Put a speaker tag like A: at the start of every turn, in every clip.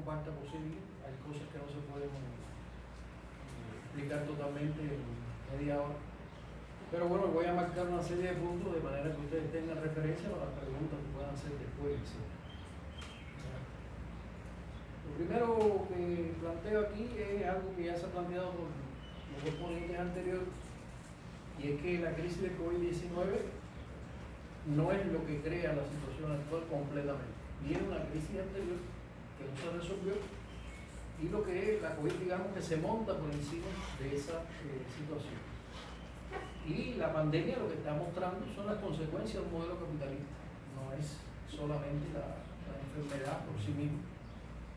A: compacta posible. Hay cosas que no se pueden explicar totalmente en media hora. Pero bueno, voy a marcar una serie de puntos de manera que ustedes tengan referencia para las preguntas que puedan hacer después. Lo primero que planteo aquí es algo que ya se ha planteado por los dos ponentes anteriores, y es que la crisis de COVID-19 no es lo que crea la situación actual completamente. Viene una crisis anterior que no se resolvió, y lo que es la COVID, digamos, que se monta por encima de esa situación. Y la pandemia lo que está mostrando son las consecuencias del modelo capitalista, no es solamente la enfermedad por sí misma,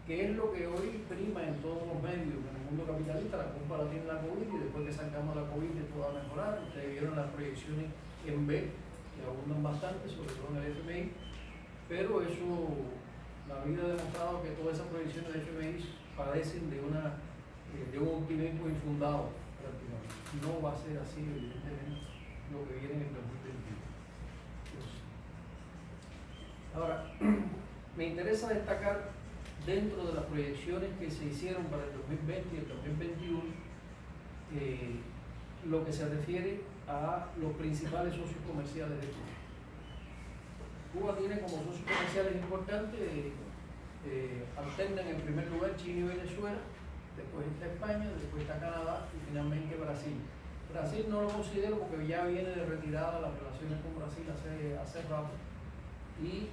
A: que es lo que hoy prima en todos los medios en el mundo capitalista. La culpa la tiene la COVID, y después que sacamos la COVID esto va a mejorar. Ustedes vieron las proyecciones en B, que abundan bastante, sobre todo en el FMI, pero eso, la vida ha demostrado que todas esas proyecciones del FMI padecen de un optimismo infundado prácticamente. No va a ser así, evidentemente, lo que viene en el 2021. Ahora, me interesa destacar dentro de las proyecciones que se hicieron para el 2020 y el 2021 lo que se refiere a los principales socios comerciales de Cuba. Cuba tiene como socios comerciales importantes, alternan en primer lugar China y Venezuela, después está España, después está Canadá y finalmente Brasil. Brasil no lo considero porque ya viene de retirada las relaciones con Brasil hace rato, y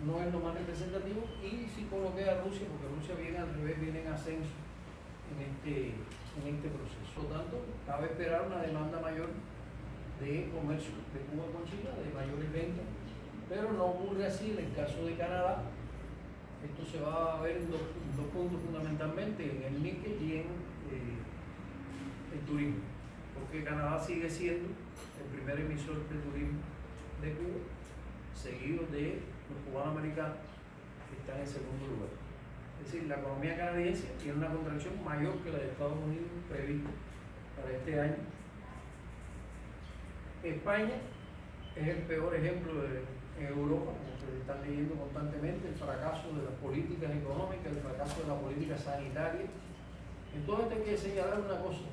A: no es lo más representativo. Y sí coloqué a Rusia, porque Rusia viene al revés, viene en ascenso en este proceso. Por lo tanto, cabe esperar una demanda mayor de comercio de Cuba con China, de mayores ventas, pero no ocurre así en el caso de Canadá. Esto se va a ver en dos puntos fundamentalmente, en el níquel y en el turismo, porque Canadá sigue siendo el primer emisor de turismo de Cuba, seguido de los cubanoamericanos, que están en segundo lugar. Es decir, la economía canadiense tiene una contracción mayor que la de Estados Unidos prevista para este año. España es el peor ejemplo en Europa, como se están leyendo constantemente, el fracaso de las políticas económicas, el fracaso de la política sanitaria. Entonces hay que señalar una cosa: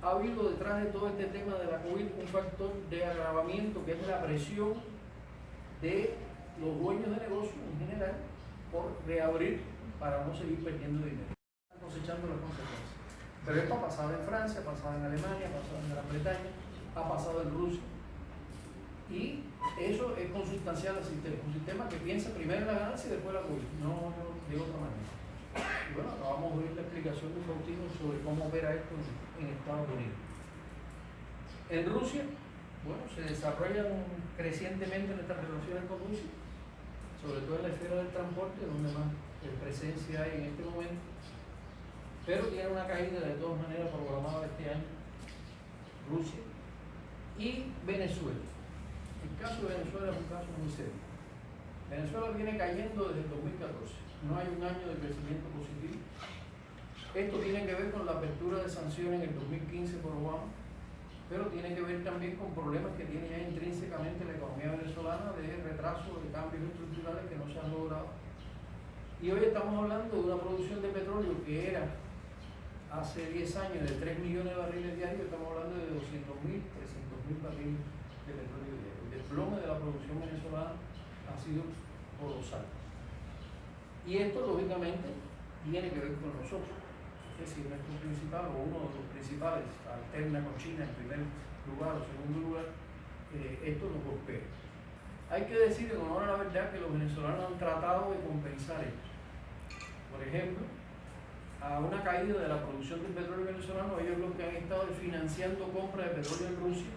A: ha habido detrás de todo este tema de la COVID un factor de agravamiento, que es la presión de los dueños de negocios en general por reabrir para no seguir perdiendo dinero. Están cosechando las consecuencias. Pero esto ha pasado en Francia, ha pasado en Alemania, ha pasado en Gran Bretaña, ha pasado en Rusia. Y eso es consustancial al sistema, un sistema que piensa primero en la ganancia y después la COVID, no de otra manera. Y bueno, acabamos de oír la explicación de un cautivo sobre cómo opera esto en Estados Unidos. En Rusia, bueno, se desarrollan crecientemente nuestras relaciones con Rusia, sobre todo en la esfera del transporte, donde más presencia hay en este momento, pero tiene una caída de todas maneras programada este año Rusia y Venezuela. El caso de Venezuela es un caso muy serio. Venezuela viene cayendo desde el 2014, no hay un año de crecimiento positivo. Esto tiene que ver con la apertura de sanciones en el 2015 por Obama, pero tiene que ver también con problemas que tiene ya intrínsecamente la economía venezolana, de retraso de cambios estructurales que no se han logrado. Y hoy estamos hablando de una producción de petróleo que era hace 10 años de 3 millones de barriles diarios, estamos hablando de 200.000, 300.000 barriles de petróleo diario. El desplome de la producción venezolana ha sido colosal. Y esto, lógicamente, tiene que ver con nosotros. Es decir, nuestro principal, o uno de los principales, alterna con China en primer lugar o segundo lugar, esto nos golpea. Hay que decir en honor a la verdad que los venezolanos han tratado de compensar esto. Por ejemplo, a una caída de la producción del petróleo venezolano, ellos lo que han estado es financiando compra de petróleo en Rusia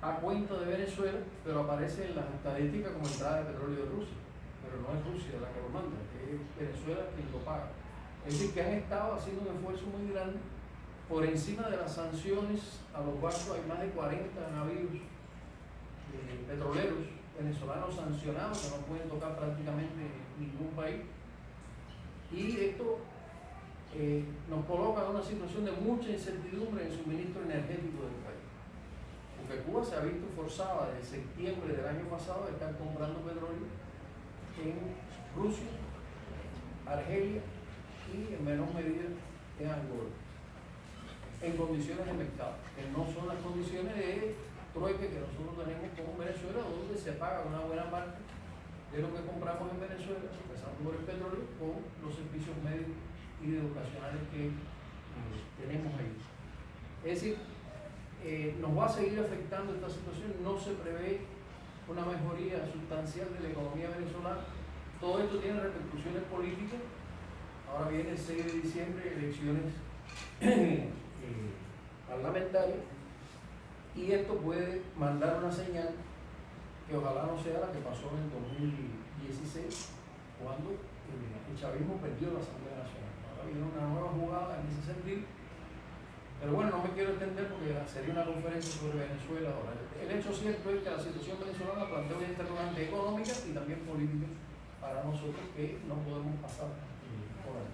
A: a cuenta de Venezuela, pero aparece en las estadísticas como entrada de petróleo de Rusia, pero no es Rusia la que lo manda, es Venezuela quien lo paga. Es decir, que han estado haciendo un esfuerzo muy grande por encima de las sanciones a los barcos. Hay más de 40 navíos petroleros venezolanos sancionados que no pueden tocar prácticamente ningún país. Y esto nos coloca en una situación de mucha incertidumbre en el suministro energético del país. Porque Cuba se ha visto forzada desde septiembre del año pasado a estar comprando petróleo en Rusia Argelia y en menor medida en Angola, en condiciones de mercado, que no son las condiciones de trueque que nosotros tenemos como Venezuela, donde se paga una buena parte de lo que compramos en Venezuela, empezando por el petróleo, con los servicios médicos y educacionales que tenemos ahí. Es decir, nos va a seguir afectando esta situación, no se prevé una mejoría sustancial de la economía venezolana. Todo esto tiene repercusiones políticas. Ahora viene el 6 de diciembre, elecciones parlamentarias, y esto puede mandar una señal que ojalá no sea la que pasó en el 2016, cuando el chavismo perdió la Asamblea Nacional. Ahora viene una nueva jugada en ese sentido. Pero bueno, no me quiero extender porque sería una conferencia sobre Venezuela ahora. El hecho cierto es que la situación venezolana plantea una interrogante económica y también política para nosotros que no podemos pasar por ahí.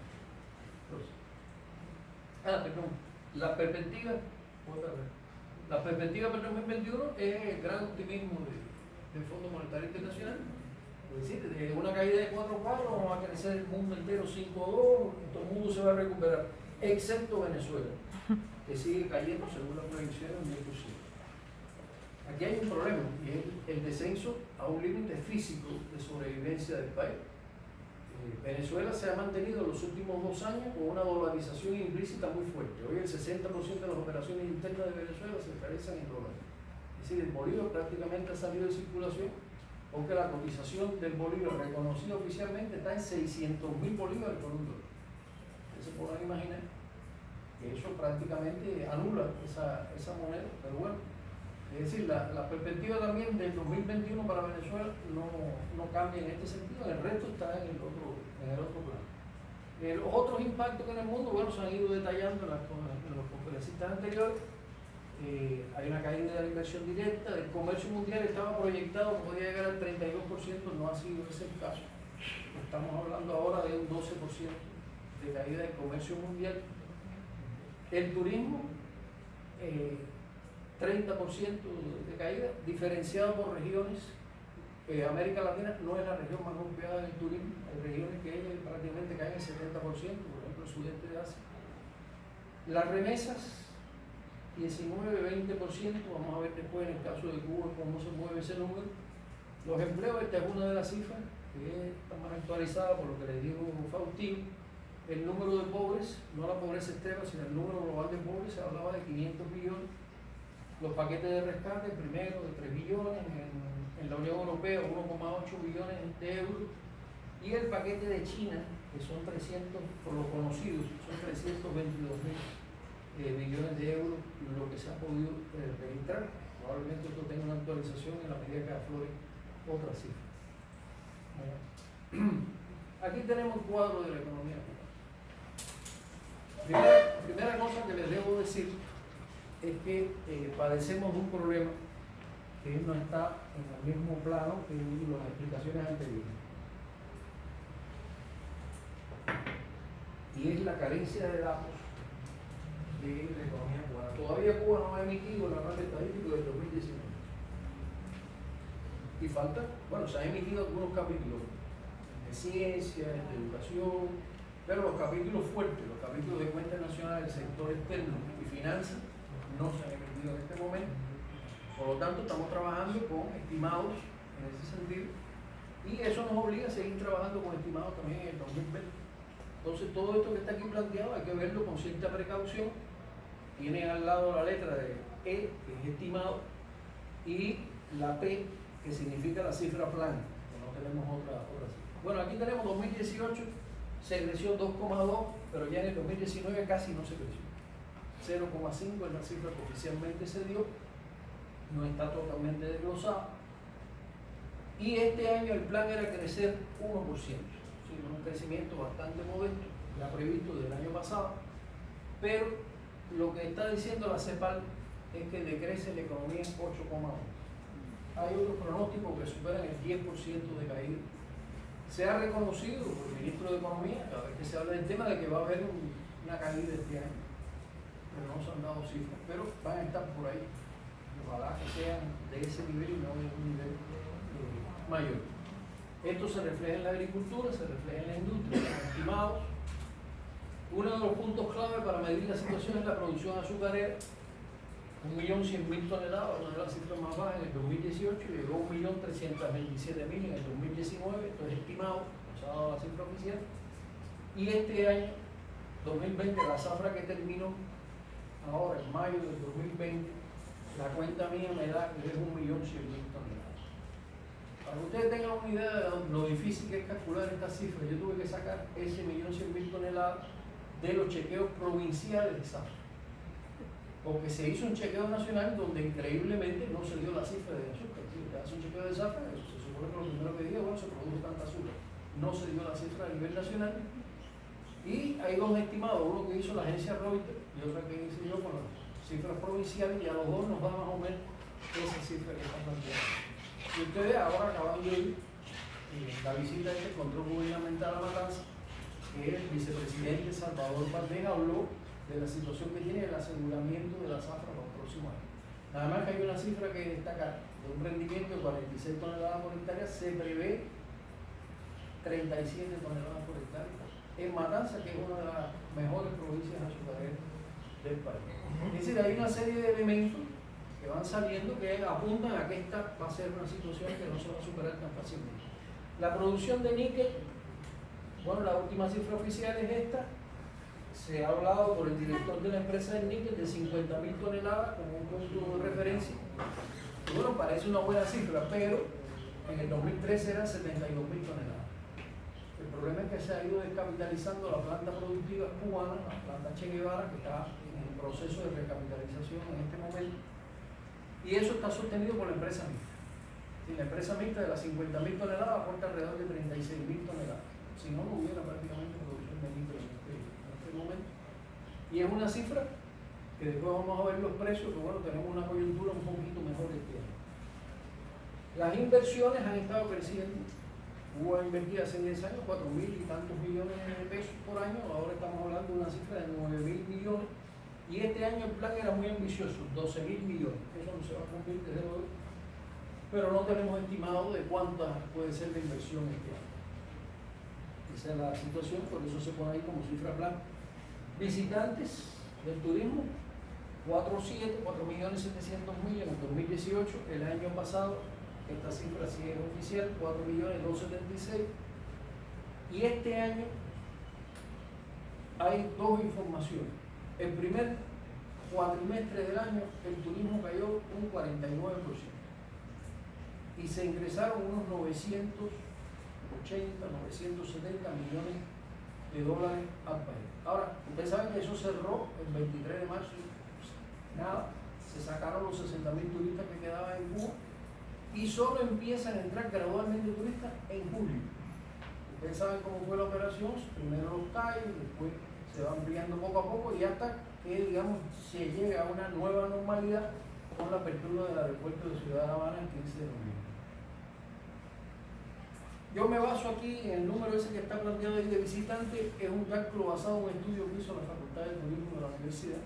A: Perdón. La perspectiva para el 2021 es el gran optimismo del Fondo Monetario Internacional. Es decir, de una caída de 4 palos vamos a crecer el mundo entero 5 o 2, todo el mundo se va a recuperar, excepto Venezuela, que sigue cayendo según las proyecciones un 10%. Aquí hay un problema, y es el descenso a un límite físico de sobrevivencia del país. Venezuela se ha mantenido en los últimos 2 años con una dolarización implícita muy fuerte. Hoy el 60% de las operaciones internas de Venezuela se realizan en dólares. Es decir, el bolívar prácticamente ha salido de circulación porque la cotización del bolívar reconocida oficialmente está en 600.000 bolívares por $1. Ustedes se podrán imaginar que eso prácticamente anula esa moneda, pero bueno. Es decir, la perspectiva también del 2021 para Venezuela no cambia en este sentido, el resto está en el otro plano. Los otros impactos que en el mundo, bueno, se han ido detallando en los conferencistas anteriores. Hay una caída de la inversión directa, el comercio mundial estaba proyectado que podía llegar al 32%, no ha sido ese el caso. Estamos hablando ahora de un 12% de caída del comercio mundial. El turismo, 30% de caída, diferenciado por regiones. América Latina no es la región más golpeada del turismo, hay regiones que prácticamente caen el 70%, por ejemplo el sudeste de Asia. Las remesas, 19-20%, vamos a ver después en el caso de Cuba cómo se mueve ese número. Los empleos, esta es una de las cifras que está más actualizada por lo que les dijo Faustino. El número de pobres, no la pobreza extrema, sino el número global de pobres, se hablaba de 500 millones. Los paquetes de rescate, primero de 3 billones, en la Unión Europea 1,8 billones de euros, y el paquete de China, que son 300, por los conocidos, son 322.000 millones de euros, lo que se ha podido registrar. Probablemente esto tenga una actualización en la medida que aflore otra cifra. Aquí tenemos el cuadro de la economía. Primera cosa que les debo decir es que padecemos de un problema que no está en el mismo plano que las explicaciones anteriores. Y es la carencia de datos de la economía cubana. Todavía Cuba no ha emitido el anual estadístico del 2019. Y falta, bueno, se han emitido algunos capítulos de ciencia, de educación, pero los capítulos fuertes, los capítulos de cuentas nacionales, sector externo y finanzas, no se han emitido en este momento. Por lo tanto, estamos trabajando con estimados en ese sentido, y eso nos obliga a seguir trabajando con estimados también en el 2020. Entonces, todo esto que está aquí planteado hay que verlo con cierta precaución. Tiene al lado la letra de E, que es estimado, y la P, que significa la cifra plana, que no tenemos otra cifra. Bueno, aquí tenemos 2018, se creció 2,2, pero ya en el 2019 casi no se creció. 0,5 es la cifra que oficialmente se dio, no está totalmente desglosada. Y este año el plan era crecer 1%, un crecimiento bastante modesto, ya previsto del año pasado, pero lo que está diciendo la CEPAL es que decrece la economía en 8,1. Hay otros pronósticos que superan el 10% de caída. Se ha reconocido por el ministro de Economía, cada vez que se habla del tema, de que va a haber una caída este año, pero no se han dado cifras, pero van a estar por ahí. Ojalá que sean de ese nivel y no de un nivel mayor. Esto se refleja en la agricultura, se refleja en la industria, Uno de los puntos clave para medir la situación es la producción azucarera, 1.100.000 toneladas, una de las cifras más bajas en el 2018, llegó a 1.327.000 en el 2019, esto es estimado, no se ha dado la cifra oficial, y este año, 2020, la zafra que terminó ahora, en mayo del 2020, la cuenta mía me da que es 1.100.000 toneladas. Para que ustedes tengan una idea de lo difícil que es calcular estas cifras, yo tuve que sacar ese 1.100.000 toneladas de los chequeos provinciales de zafra. Porque se hizo un chequeo nacional donde increíblemente no se dio la cifra de azúcar. Si usted hace un chequeo de zafra, se supone que lo primero que diga, bueno, se produjo tanta azúcar. No se dio la cifra a nivel nacional. Y hay dos estimados, uno que hizo la agencia Reuters y otro que hice yo con las cifras provinciales, y a los dos nos da más o menos esa cifra que está planteada. Y ustedes ahora acaban de ir la visita de este control gubernamental a Matanzas, que el vicepresidente Salvador Valdés habló de la situación que tiene el aseguramiento de la zafra para los próximos años. Nada más que hay una cifra que destacar, de un rendimiento de 46 toneladas por hectárea, se prevé 37 toneladas por hectárea en Matanzas, que es una de las mejores provincias azucareras del país. Es decir, hay una serie de elementos que van saliendo que apuntan a que esta va a ser una situación que no se va a superar tan fácilmente. La producción de níquel, bueno, la última cifra oficial es esta. Se ha hablado por el director de la empresa del níquel de 50.000 toneladas como un punto de referencia. Y bueno, parece una buena cifra, pero en el 2013 eran 72.000 toneladas. El problema es que se ha ido descapitalizando la planta productiva cubana, la planta Che Guevara, que está en proceso de recapitalización en este momento, y eso está sostenido por la empresa mixta. La empresa mixta de las 50.000 toneladas aporta alrededor de 36.000 toneladas. Si no, no hubiera prácticamente producción de níquel en este momento. Y es una cifra que después vamos a ver los precios, que bueno, tenemos una coyuntura un poquito mejor este año. Las inversiones han estado creciendo. Hubo invertido hace 10 años 4.000 y tantos millones de pesos por año, ahora estamos hablando de una cifra de 9.000 millones, y este año el plan era muy ambicioso, 12.000 millones, eso no se va a cumplir desde luego, pero no tenemos estimado de cuánta puede ser la inversión este año. Esa es la situación, por eso se pone ahí como cifra plan. Visitantes del turismo, 4.700.000 en el 2018, el año pasado, esta cifra sí es oficial, 4.276.000, y este año hay dos informaciones. El primer cuatrimestre del año el turismo cayó un 49% y se ingresaron unos 970 millones de dólares al país. Ahora, ustedes saben que eso cerró el 23 de marzo, nada, se sacaron los 60.000 turistas que quedaban en Cuba y solo empiezan a entrar gradualmente turistas en julio. Ustedes saben cómo fue la operación, primero los calles, después se va ampliando poco a poco y hasta que, digamos, se llega a una nueva normalidad con la apertura del aeropuerto de Ciudad de La Habana el 15 de noviembre. Yo me baso aquí en el número ese que está planteado ahí de visitantes, es un cálculo basado en un estudio que hizo la Facultad de Turismo de la Universidad,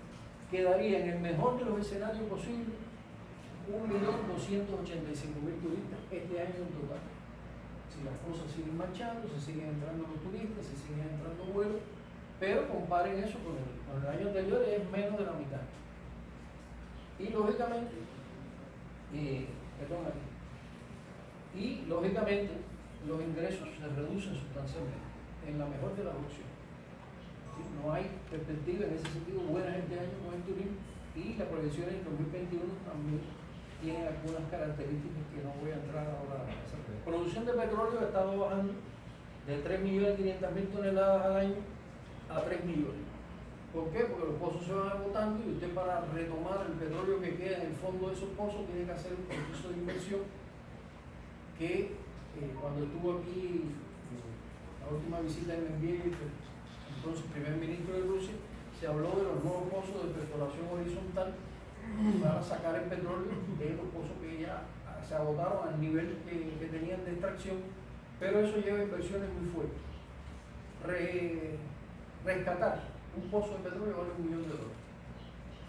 A: que daría en el mejor de los escenarios posibles 1.285.000 turistas este año en total. Si las cosas siguen marchando, se siguen entrando los turistas, se siguen entrando vuelos, pero comparen eso con el año anterior, es menos de la mitad. Y lógicamente, los ingresos se reducen sustancialmente, en la mejor de las opciones. ¿Sí? No hay perspectiva en ese sentido buena este año con el turismo, y la proyección en 2021 también tiene algunas características que no voy a entrar ahora a esa red. Producción de petróleo ha estado bajando de 3.500.000 toneladas al año a 3 millones. ¿Por qué? Porque los pozos se van agotando y usted, para retomar el petróleo que queda en el fondo de esos pozos, tiene que hacer un proceso de inversión que cuando estuvo aquí la última visita en Medvedev, entonces primer ministro de Rusia, se habló de los nuevos pozos de perforación horizontal para sacar el petróleo de los pozos que ya se agotaron al nivel que tenían de extracción, pero eso lleva inversiones muy fuertes. Rescatar un pozo de petróleo vale $1 millón. Es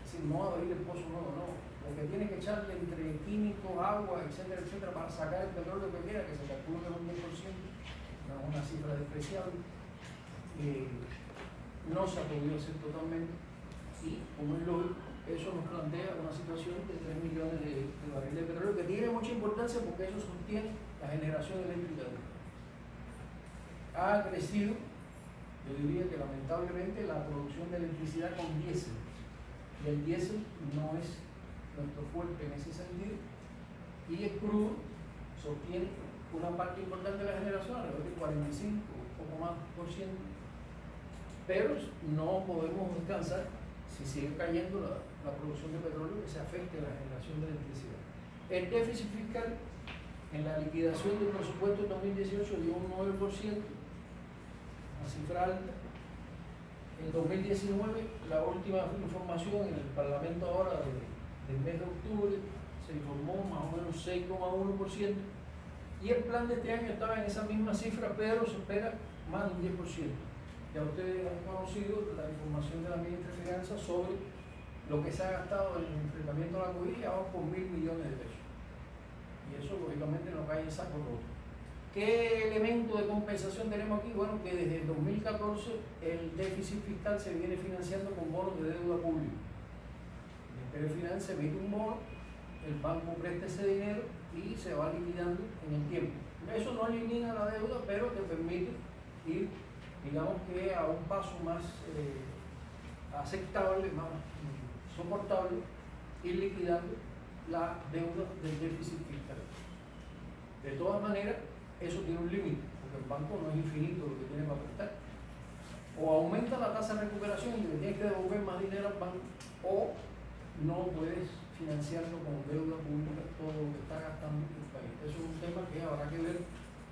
A: decir, no abrir el pozo nuevo, no. Lo que tiene que echarle entre químicos, agua, etcétera, etcétera, para sacar el petróleo que queda, que se calcula que es un 10%, una cifra despreciable. no se ha podido hacer totalmente y, como es lógico, eso nos plantea una situación de 3 millones de barriles de petróleo que tiene mucha importancia porque eso sostiene la generación eléctrica. Ha crecido, yo diría que lamentablemente, la producción de electricidad con diésel, y el diésel no es nuestro fuerte en ese sentido, y el crudo sostiene una parte importante de la generación, alrededor del 45, un poco más por ciento, pero no podemos descansar si sigue cayendo la producción de petróleo, que se afecte a la generación de electricidad. El déficit fiscal en la liquidación del presupuesto de 2018 dio un 9%, una cifra alta. En 2019, la última información en el Parlamento ahora del mes de octubre se informó más o menos 6,1%, y el plan de este año estaba en esa misma cifra, pero se espera más de un 10%. Ya ustedes han conocido la información de la ministra de Finanzas sobre lo que se ha gastado en el enfrentamiento a la COVID, ya va por 1.000 millones de pesos. Y eso lógicamente no cae en saco roto. ¿Qué elemento de compensación tenemos aquí? Bueno, que desde el 2014 el déficit fiscal se viene financiando con bonos de deuda pública. El Ministerio de Finanzas emite un bono, el banco presta ese dinero y se va liquidando en el tiempo. Eso no elimina la deuda, pero te permite ir, digamos que a un paso más aceptable, más soportable, ir liquidando la deuda del déficit fiscal. De todas maneras, eso tiene un límite, porque el banco no es infinito lo que tiene para prestar. O aumenta la tasa de recuperación y le tienes que devolver más dinero al banco, o no puedes financiarlo con deuda pública todo lo que está gastando el país. Eso es un tema que habrá que ver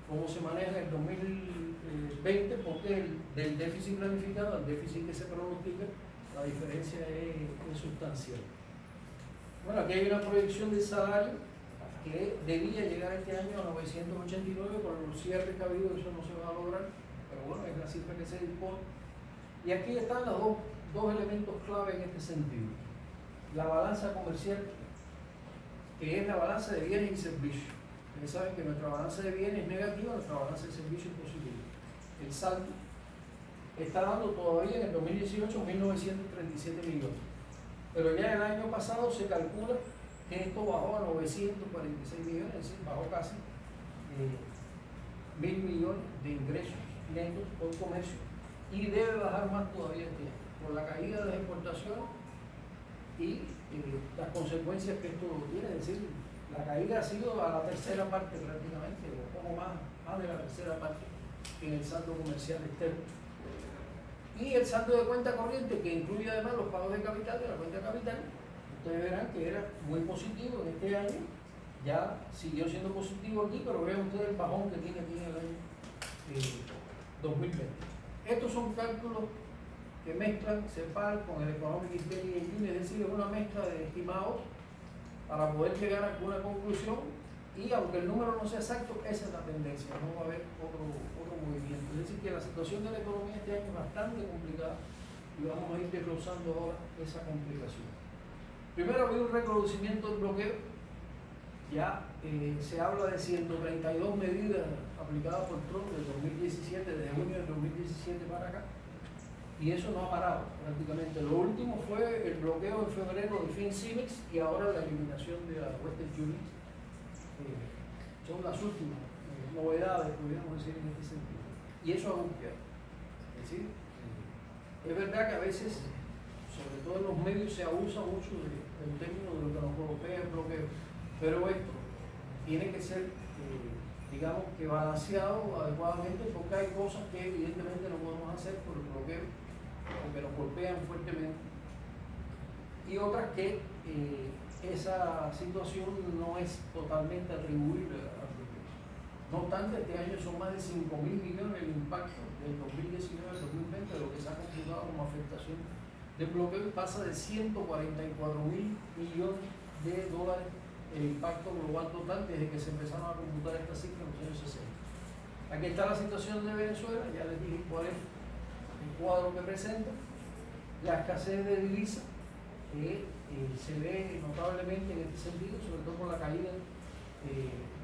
A: cómo se maneja en el 2020, porque del déficit planificado al déficit que se pronostica, la diferencia es sustancial. Bueno, aquí hay una proyección de salario que debía llegar este año a 989, con los cierres que ha habido eso no se va a lograr, pero bueno, es la cifra que se dispone. Y aquí están los dos elementos clave en este sentido. La balanza comercial, que es la balanza de bienes y servicios. Ustedes saben que nuestra balanza de bienes es negativa, nuestra balanza de servicios es positiva. El saldo está dando todavía en el 2018 1.937 millones. Pero ya el año pasado se calcula que esto bajó a 946 millones, es decir, bajó casi 1.000 millones de ingresos netos por comercio, y debe bajar más todavía este año, por la caída de las exportaciones y las consecuencias que esto tiene. Es decir, la caída ha sido a la tercera parte prácticamente, o poco más de la tercera parte en el saldo comercial externo. Y el saldo de cuenta corriente, que incluye además los pagos de capital, de la cuenta de capital, ustedes verán que era muy positivo en este año, ya siguió siendo positivo aquí, pero vean ustedes el bajón que tiene aquí en el año 2020. Estos son cálculos que mezclan CEPAL con el Economic Intelligence, es decir, es una mezcla de estimados para poder llegar a una conclusión, y aunque el número no sea exacto, esa es la tendencia, no va a haber otro movimiento. Es decir, que la situación de la economía este año es bastante complicada y vamos a ir desglosando ahora esa complicación. Primero, ha habido un recrudecimiento del bloqueo. Ya se habla de 132 medidas aplicadas por Trump desde 2017, desde junio del 2017 para acá, y eso no ha parado prácticamente. Lo último fue el bloqueo en febrero de FinCimex y ahora la eliminación de la Western Union. Son las últimas novedades, podríamos decir, en este sentido. Y eso angustia. Es decir, es verdad que a veces, sobre todo en los medios, se abusa mucho del término de lo que nos golpea el bloqueo, pero esto tiene que ser, digamos que balanceado adecuadamente, porque hay cosas que evidentemente no podemos hacer por el bloqueo, porque nos golpean fuertemente, y otras que esa situación no es totalmente atribuible al bloqueo. No obstante, este año son más de 5.000 millones el impacto del 2019 al 2020 de lo que se ha computado como afectación del bloqueo, y pasa de 144.000 millones de dólares el impacto global total desde que se empezaron a computar estas cifras en los años 60. Aquí está la situación de Venezuela, ya les dije cuál es el cuadro que presenta. La escasez de divisas se ve notablemente en este sentido, sobre todo por la caída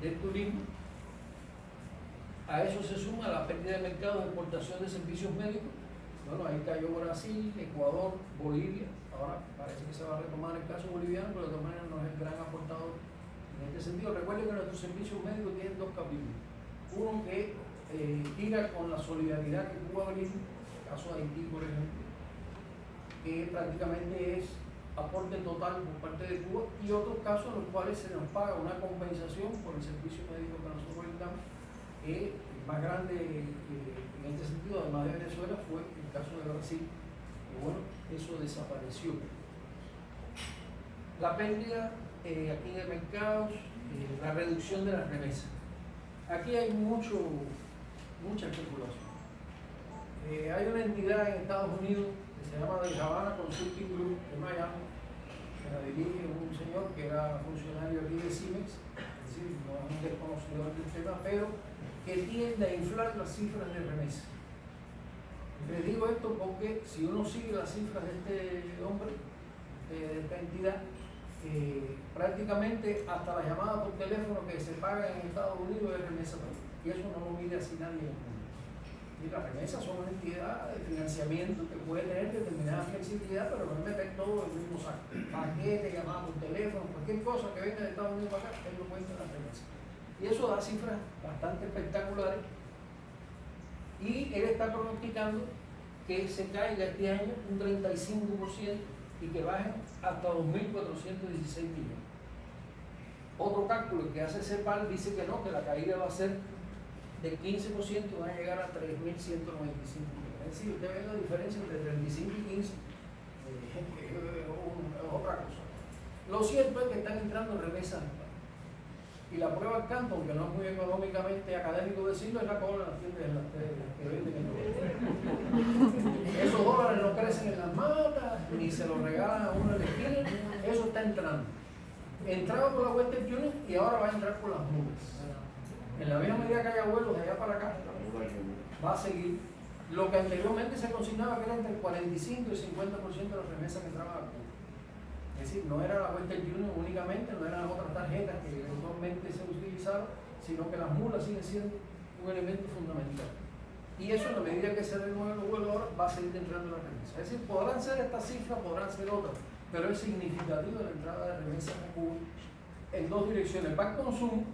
A: del turismo. A eso se suma la pérdida de mercado de exportación de servicios médicos, Bueno, ahí cayó Brasil, Ecuador, Bolivia. Ahora parece que se va a retomar el caso boliviano, pero de todas maneras no es el gran aportador en este sentido. Recuerden que nuestros servicios médicos tienen dos capítulos. Uno que tira con la solidaridad que Cuba brinda, el caso de Haití, por ejemplo, que prácticamente es aporte total por parte de Cuba, y otros casos en los cuales se nos paga una compensación por el servicio médico que nosotros brindamos. El más grande en este sentido, además de Venezuela, fue el caso de Brasil, y bueno, eso desapareció. La pérdida aquí de mercados, la reducción de las remesas. Aquí hay mucha especulación. Hay una entidad en Estados Unidos que se llama The Havana Consulting Group de Miami, que la dirige un señor que era funcionario aquí de Siemens, es decir, no es un desconocido del tema, pero que tiende a inflar las cifras de remesa. Les digo esto porque si uno sigue las cifras de este hombre, de esta entidad, prácticamente hasta la llamada por teléfono que se paga en Estados Unidos es remesa también, y eso no lo mide así nadie en el mundo. Y las remesas son una entidad de financiamiento que puede tener determinada flexibilidad, pero no es meter todo en el mismo saco. Paquete, llamada por teléfono, cualquier cosa que venga de Estados Unidos para acá, él lo cuenta en las remesas. Y eso da cifras bastante espectaculares. Y él está pronosticando que se caiga este año un 35% y que bajen hasta 2.416 millones. Otro cálculo que hace CEPAL dice que no, que la caída va a ser del 15%, van a llegar a 3.195 millones. Es decir, usted ve la diferencia entre 35 y 15, otra cosa. Lo cierto es que están entrando remesas al país. Y la prueba al canto, aunque no es muy económicamente académico decirlo, es la cola en las tiendas que venden en el Esos dólares no crecen en las matas, ni se los regalan a uno en la esquina, eso está entrando. Entraba por la Western Union y ahora va a entrar por las mulas. En la misma medida que haya vuelos de allá para acá, va a seguir lo que anteriormente se consignaba que era entre el 45 y el 50% de las remesas que entraban a Cuba. Es decir, no era la Western Union únicamente, no eran las otras tarjetas que eventualmente se utilizaron, sino que las mulas siguen siendo un elemento fundamental. Y eso, en la medida que se renueven los vuelos ahora, va a seguir entrando las remesas. Es decir, podrán ser estas cifras, podrán ser otras, pero es significativo la entrada de remesas a Cuba en dos direcciones: para el consumo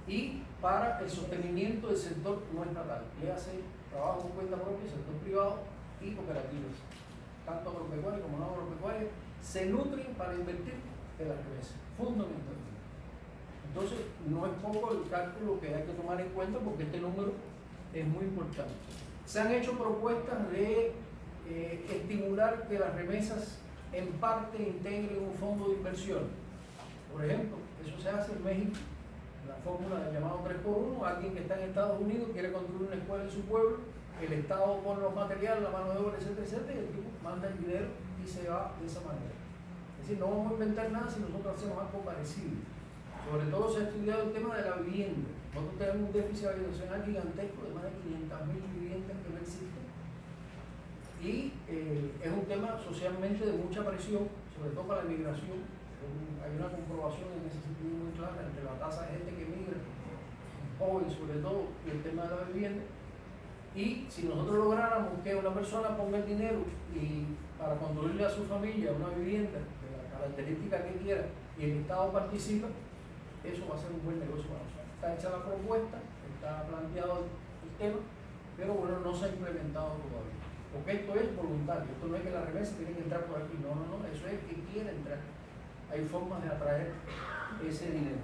A: y para el sostenimiento del sector no estatal, le hace trabajo por cuenta propia, sector privado y cooperativas, tanto agropecuarias como no agropecuarias, se nutren para invertir en las remesas, fundamentalmente. Entonces, no es poco el cálculo que hay que tomar en cuenta porque este número es muy importante. Se han hecho propuestas de estimular que las remesas en parte integren un fondo de inversión. Por ejemplo, eso se hace en México, la fórmula del llamado 3x1, alguien que está en Estados Unidos quiere construir una escuela en su pueblo, el Estado pone los materiales, la mano de obra, etcétera, etcétera, y el tipo manda el dinero y se va de esa manera. Es decir, no vamos a inventar nada si nosotros hacemos algo parecido. Sobre todo se ha estudiado el tema de la vivienda. Nosotros tenemos un déficit habitacional gigantesco de más de 500.000 viviendas que no existen. Y es un tema socialmente de mucha presión, sobre todo para la migración. Hay una comprobación en ese sentido muy clara entre la tasa de gente que migra, jóvenes sobre todo, y el tema de la vivienda. Y si nosotros lográramos que una persona ponga el dinero y para construirle a su familia una vivienda de la característica que quiera y el Estado participa, eso va a ser un buen negocio para nosotros. Está hecha la propuesta, está planteado el tema, pero bueno, no se ha implementado todavía. Porque esto es voluntario, esto no es que la remesa tiene que entrar por aquí, no, eso es que quiere entrar. Hay formas de atraer ese dinero.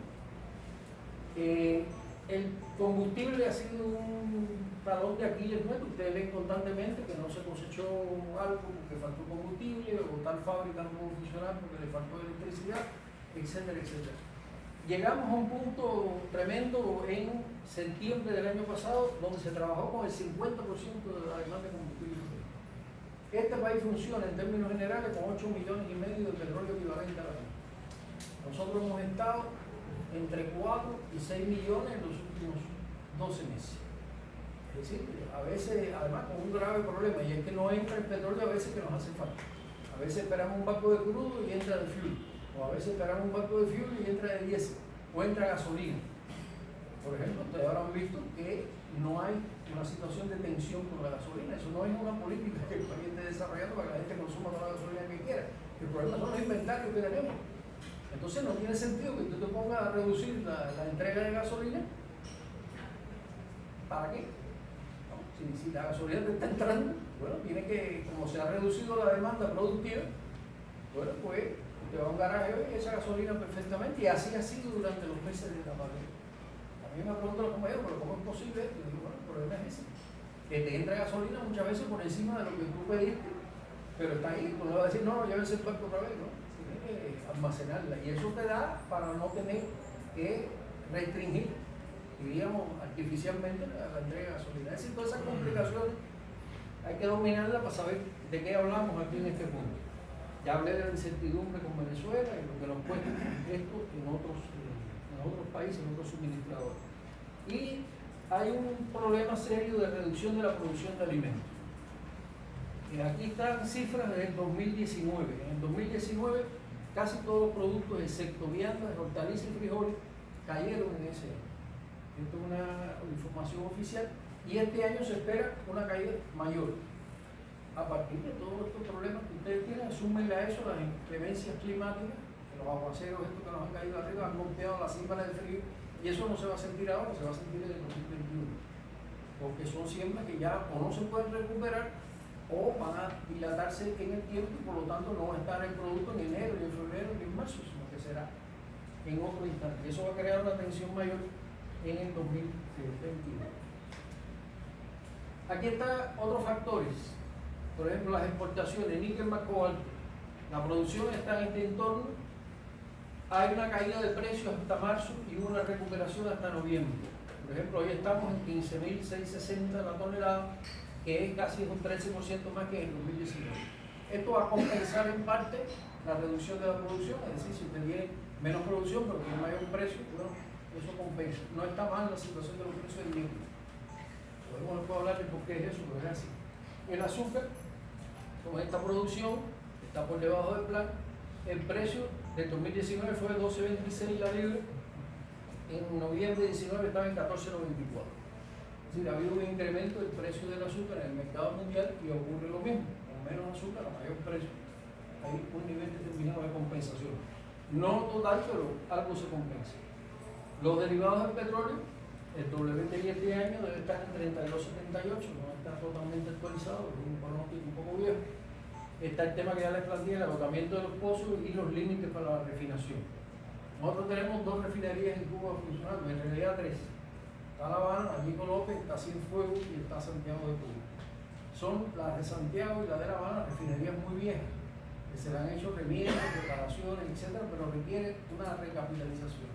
A: El combustible ha sido un talón de Aquiles nuestro. Ustedes ven constantemente que no se cosechó algo porque faltó combustible, o tal fábrica no pudo funcionar porque le faltó electricidad, etcétera, etcétera. Llegamos a un punto tremendo en septiembre del año pasado, donde se trabajó con el 50% de la demanda de combustible. Este país funciona en términos generales con 8,5 millones de petróleo equivalente a la vida. Nosotros hemos estado entre 4 y 6 millones en los últimos 12 meses. Es decir, a veces, además, con un grave problema, y es que no entra el petróleo a veces que nos hace falta. A veces esperamos un barco de crudo y entra de fuel, o a veces esperamos un barco de fuel y entra de diésel, o entra gasolina. Por ejemplo, ustedes ahora han visto que no hay una situación de tensión con la gasolina. Eso no es una política que el país esté desarrollando para que la gente consuma toda la gasolina que quiera. El problema son los inventarios que tenemos. Entonces no tiene sentido que tú te pongas a reducir la entrega de gasolina. ¿Para qué? ¿No? Si la gasolina te está entrando, bueno, tiene que, como se ha reducido la demanda productiva, bueno, pues te va a un garaje y esa gasolina perfectamente, y así ha sido durante los meses de la pandemia. A mí me preguntan los compañeros, pero ¿cómo es posible esto? Y digo, bueno, el problema es ese, que te entra gasolina muchas veces por encima de lo que tú pediste, pero está ahí, tú no vas a decir, no, llévense el barco otra vez, ¿no? Tienes que almacenarla, y eso te da para no tener que restringir, diríamos, artificialmente la entrega de gasolina. Es decir, todas esas complicaciones hay que dominarlas para saber de qué hablamos aquí en este punto. Ya hablé de la incertidumbre con Venezuela y lo que nos cuesta esto en otros países, en otros suministradores. Y hay un problema serio de reducción de la producción de alimentos. Aquí están cifras del 2019. En el 2019 casi todos los productos, excepto viandas, hortalizas y frijoles, cayeron en ese año. Esto es una información oficial y este año se espera una caída mayor. A partir de todos estos problemas que ustedes tienen, súmenle a eso las inclemencias climáticas, los aguaceros estos que nos han caído arriba, han golpeado la siembra del frío, y eso no se va a sentir ahora, se va a sentir en el 2021. Porque son siembras que ya o no se pueden recuperar o van a dilatarse en el tiempo y por lo tanto no va a estar el producto en enero, ni en febrero, ni en marzo, sino que será en otro instante. Eso va a crear una tensión mayor en el 2021. Aquí están otros factores. Por ejemplo, las exportaciones, níquel más cobalto. La producción está en este entorno. Hay una caída de precios hasta marzo y una recuperación hasta noviembre. Por ejemplo, hoy estamos en 15.660 la tonelada, que es casi un 13% más que en 2019. Esto va a compensar en parte la reducción de la producción, es decir, si usted tiene menos producción pero tiene mayor precio, bueno, eso compensa. No está mal la situación de los precios del níquel. Podemos hablar de por qué es eso, pero es así. El azúcar, con esta producción, está por debajo del plan. El precio del 2019 fue de 12.26 la libra. En noviembre de 2019 estaba en 14.94. Es decir, ha habido un incremento del precio del azúcar en el mercado mundial y ocurre lo mismo. Con menos azúcar, a mayor precio, hay un nivel determinado de compensación. No total, pero algo se compensa. Los derivados del petróleo, el WTI este año debe estar en 32.78, no está totalmente actualizado, es un pronóstico un poco viejo. Está el tema que ya les planteé, el agotamiento de los pozos y los límites para la refinación. Nosotros tenemos dos refinerías en Cuba funcionando, en realidad tres. Está La Habana, Allico López, está Cienfuegos y está Santiago de Cuba. Son las de Santiago y la de La Habana refinerías muy viejas, que se le han hecho remiendos, reparaciones, etc., pero requiere una recapitalización.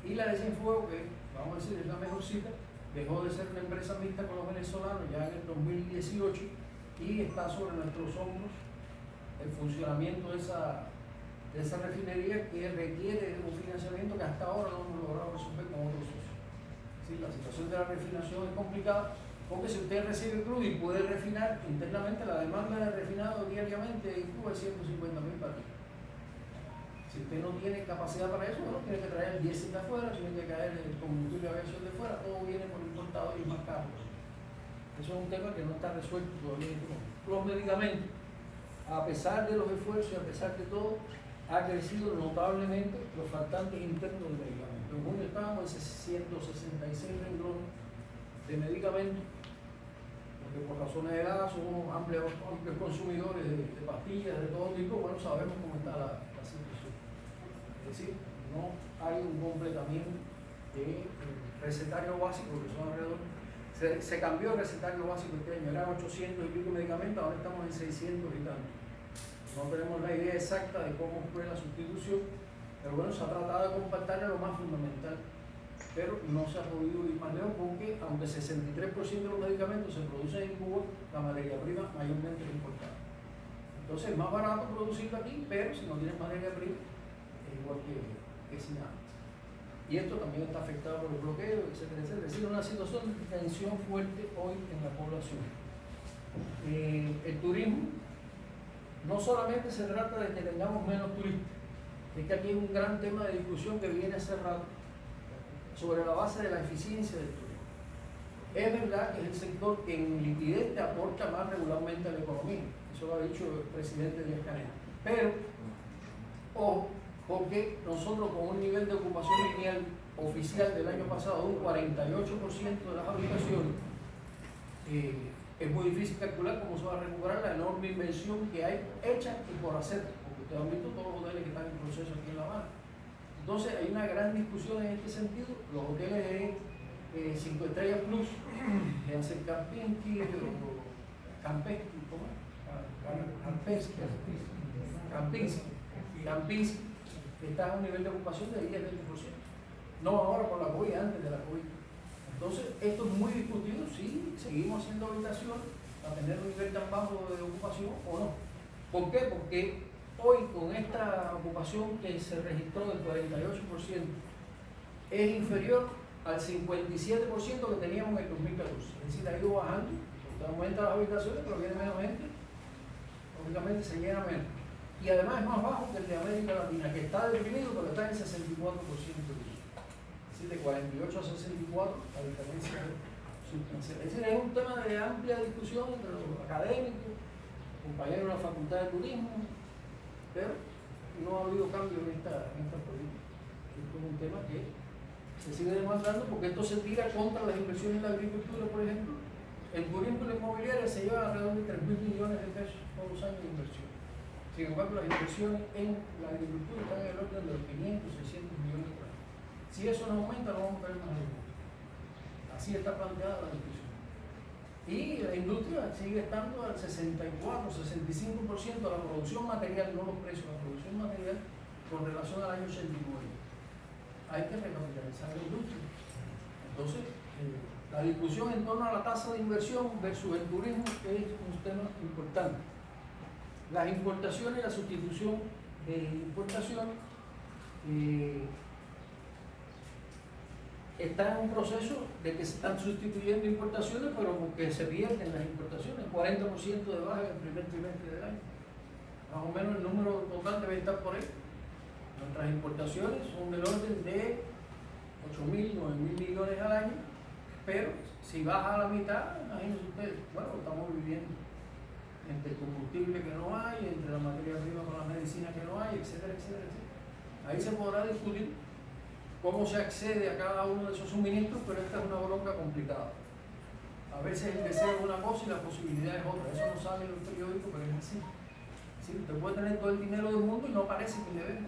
A: Y la de Cienfuegos, que vamos a decir es la mejorcita, dejó de ser una empresa mixta con los venezolanos ya en el 2018 y está sobre nuestros hombros el funcionamiento de esa refinería, que requiere un financiamiento que hasta ahora no hemos logrado resolver con otros socios. Sí, la situación de la refinación es complicada porque si usted recibe crudo y puede refinar internamente, la demanda de refinado diariamente en Cuba es 150.000 barriles. Si usted no tiene capacidad para eso, bueno, tiene que traer el diésel de afuera, tiene que caer el combustible de aviación de afuera, todo viene por importado y es más caro. Eso es un tema que no está resuelto todavía. Los medicamentos, a pesar de los esfuerzos y a pesar de todo, ha crecido notablemente los faltantes internos de medicamentos. En junio estábamos en 166 renglones de medicamentos, porque por razones de edad somos amplios consumidores de pastillas de todo tipo. Bueno, sabemos cómo está la situación. Es decir, no hay un completamiento de recetario básico, que son alrededor. Se cambió el recetario básico este año, eran 800 y pico medicamentos, ahora estamos en 600 y tantos. No tenemos la idea exacta de cómo fue la sustitución, pero bueno, se ha tratado de compactar lo más fundamental, pero no se ha podido ir más lejos porque, aunque 63% de los medicamentos se producen en Cuba, la materia prima mayormente es importada. Entonces es más barato producirlo aquí, pero si no tienes materia prima, es igual que sin nada. Y esto también está afectado por el bloqueo, etcétera, etcétera. Es decir, una situación de tensión fuerte hoy en la población. El turismo, no solamente se trata de que tengamos menos turistas, es que aquí hay un gran tema de discusión que viene hace rato sobre la base de la eficiencia del turismo. Es verdad que es el sector que en liquidez te aporta más regularmente a la economía, eso lo ha dicho el presidente Díaz-Canel, pero ojo, porque nosotros con un nivel de ocupación lineal oficial del año pasado de un 48% de las habitaciones, es muy difícil calcular cómo se va a recuperar la enorme inversión que hay hecha y por hacer, porque ustedes han visto todos los hoteles que están en proceso aquí en La Habana. Entonces hay una gran discusión en este sentido. Los hoteles de 5 estrellas plus, que hacen Kempinski o Campeschi, ¿cómo es? Kempinski, que está a un nivel de ocupación de 10-20%. No ahora por la COVID, antes de la COVID. Entonces, esto es muy discutido, si seguimos haciendo habitaciones para tener un nivel tan bajo de ocupación o no. ¿Por qué? Porque hoy con esta ocupación que se registró del 48% es inferior al 57% que teníamos en el 2014. Es decir, ha ido bajando, usted aumenta las habitaciones, pero viene menos gente, lógicamente se llena menos. Y además es más bajo que el de América Latina, que está deprimido, pero está en 64% de de 48 a 64, la diferencia es sustancial. Es decir, es un tema de amplia discusión entre los académicos, compañeros de la Facultad de Turismo, pero no ha habido cambio en esta política. Esto es un tema que se sigue demandando porque esto se tira contra las inversiones en la agricultura, por ejemplo. El turismo y la inmobiliaria se lleva alrededor de 3.000 millones de pesos todos los años de inversión. Sin embargo, las inversiones en la agricultura están en el orden de los 500, 600 millones por año. Si eso no aumenta, no vamos a tener más agricultura. Así está planteada la discusión. Y la industria sigue estando al 64, 65% de la producción material, no los precios, la producción material con relación al año 89. Hay que recapitalizar la industria. Entonces, la discusión en torno a la tasa de inversión versus el turismo es un tema importante. Las importaciones y la sustitución de importaciones está en un proceso de que se están sustituyendo importaciones, pero que se pierden las importaciones, 40% de baja en el primer trimestre del año. Más o menos el número total debe estar por ahí. Nuestras importaciones son del orden de 8.000, 9.000 millones al año, pero si baja a la mitad, imagínense ustedes, bueno, estamos viviendo entre el combustible que no hay, entre la materia prima con la medicina que no hay, etcétera, etcétera, etcétera. Ahí se podrá discutir cómo se accede a cada uno de esos suministros, pero esta es una bronca complicada. A veces el deseo es una cosa y la posibilidad es otra. Eso no sale en los periódicos, pero es así. ¿Sí? Usted puede tener todo el dinero del mundo y no parece que le den.